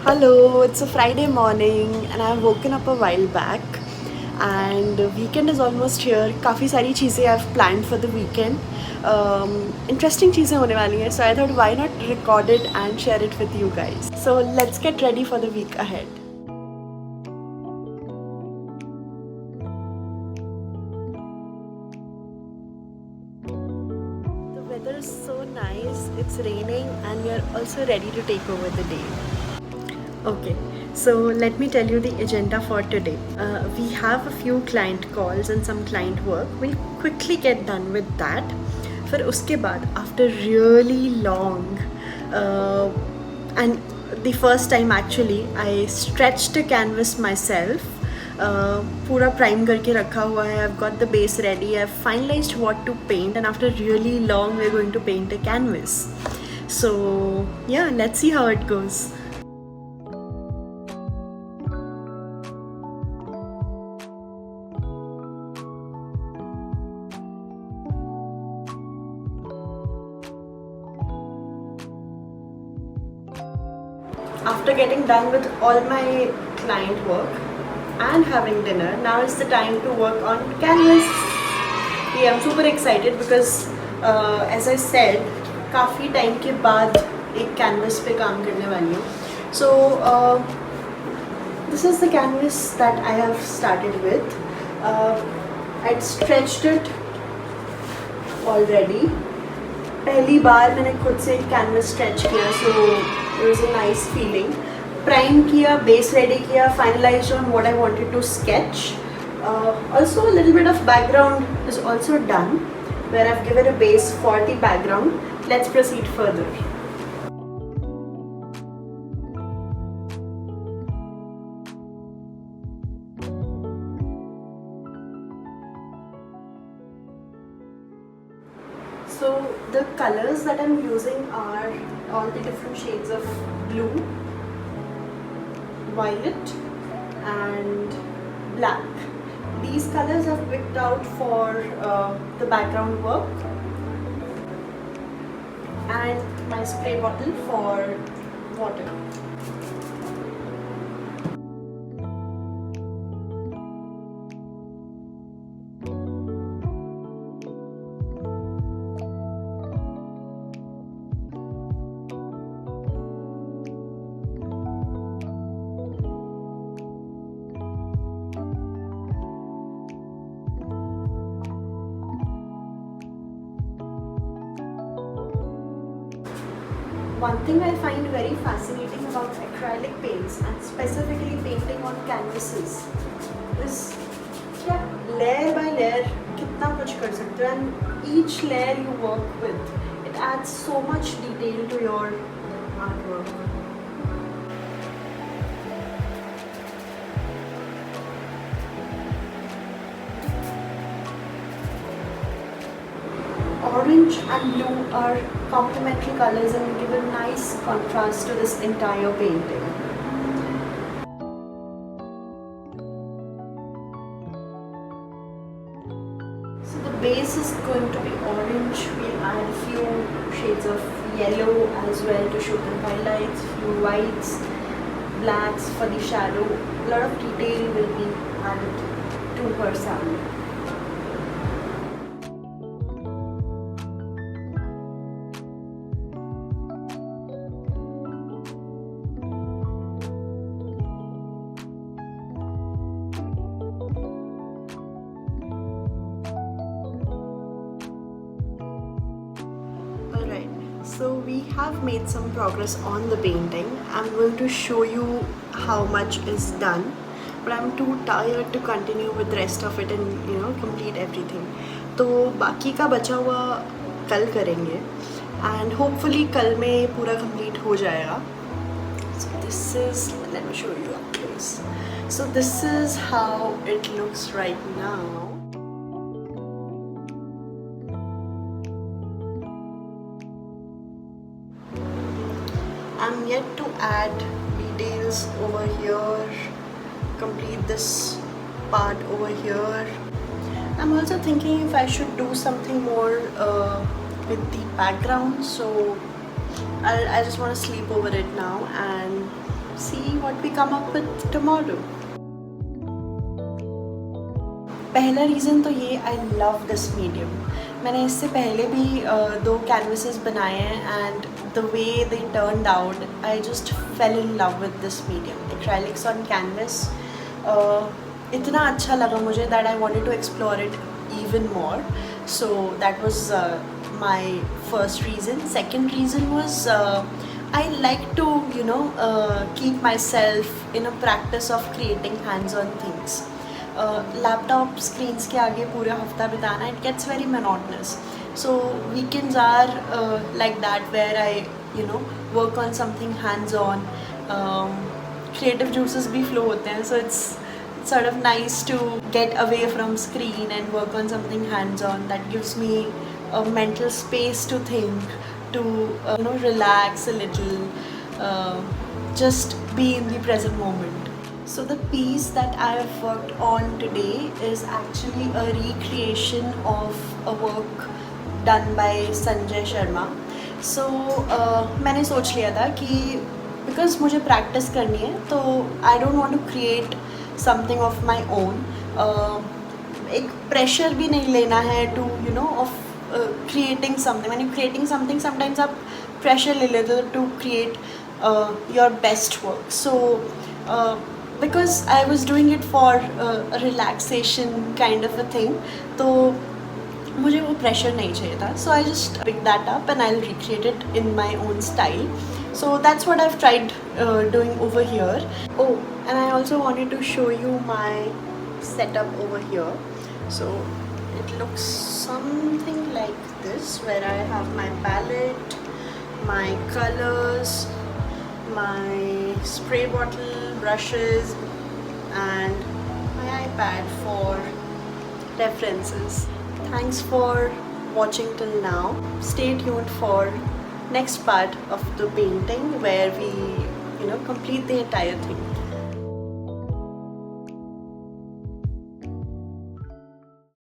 Hello, it's a Friday morning and I've woken up a while back and weekend is almost here. काफ़ी सारी चीज़ें I've planned for the weekend. Interesting चीज़ें होने वाली हैं, so I thought why not record it and share it with you guys. So let's get ready for the week ahead. The weather is so nice, it's raining and we are also ready to take over the day. Okay, so let me tell you the agenda for today. We have a few client calls and some client work. We'll quickly get done with that. फिर उसके बाद after really long and the first time actually I stretched a canvas myself. पूरा prime करके रखा हुआ है. I've got the base ready. I've finalized what to paint and after really long we're going to paint a canvas. So yeah, let's see how it goes. After getting done with all my client work and having dinner, now is the time to work on canvas. Yeah, I'm super excited because as I said, काफ़ी time के बाद एक canvas पे काम करने वाली हूँ. So this is the canvas that I have started with. I'd stretched it already. पहली बार मैंने खुद से एक कैनवस स्ट्रेच किया, so it was a nice feeling. Prime किया, बेस रेडी किया, finalised on what I wanted to sketch. Also a little bit of background is also done where I've given a base for the background. Let's proceed further. So the colors that I'm using are all the different shades of blue, violet and black. These colors I've picked out for the background work and my spray bottle for water. One thing I find very fascinating about acrylic paints and specifically painting on canvases is क्या layer by layer कितना कुछ कर सकते हो, and each layer you work with, it adds so much detail to your artwork. Orange and blue are complementary colors and give a nice contrast to this entire painting. So the base is going to be orange. We'll add a few shades of yellow as well to show the highlights, few whites, blacks for the shadow. A lot of detail will be added to her sound. So we have made some progress on the painting. I'm going to show you how much is done, but I'm too tired to continue with the rest of it and complete everything. तो बाकी का बचा हुआ कल करेंगे and hopefully कल में पूरा complete हो जाएगा. So this is, let me show you up close. So this is how it looks right now. I'm yet to add details over here, complete this part over here. I'm also thinking if I should do something more with the background, so I just want to sleep over it now and see see what we come up with tomorrow. पहला reason तो ये I love this medium. मैंने इससे पहले भी दो canvases बनाए हैं and the way they turned out I just fell in love with this medium. Acrylics on canvas इतना अच्छा लगा मुझे that I wanted to explore it even more. So that was my first reason. Second reason was I like to keep myself in a practice of creating hands-on things. Laptop screens के आगे पूरा हफ्ता बिताना it gets very monotonous. So weekends are like that where I work on something hands-on. Creative juices भी flow होते हैं, so it's sort of nice to get away from screen and work on something hands-on that gives me a mental space to think, to relax a little, just be in the present moment. So the piece that I have worked on today is actually a recreation of a work done by Sanjay Sharma. So मैंने सोच लिया था कि because मुझे practice करनी है तो I don't want to create something of my own. एक pressure भी नहीं लेना है to of creating something. When you're creating something, sometimes आप pressure ले लेते हो to create your best work. So because I was doing it for a relaxation kind of a thing, तो मुझे वो pressure नहीं चाहिए था. So I just picked that up and I'll recreate it in my own style. So that's what I've tried doing over here. Oh, and I also wanted to show you my setup over here. So it looks something like this, where I have my palette, my colors, my spray bottle, brushes, and my iPad for references. Thanks for watching till now. Stay tuned for next part of the painting where we complete the entire thing.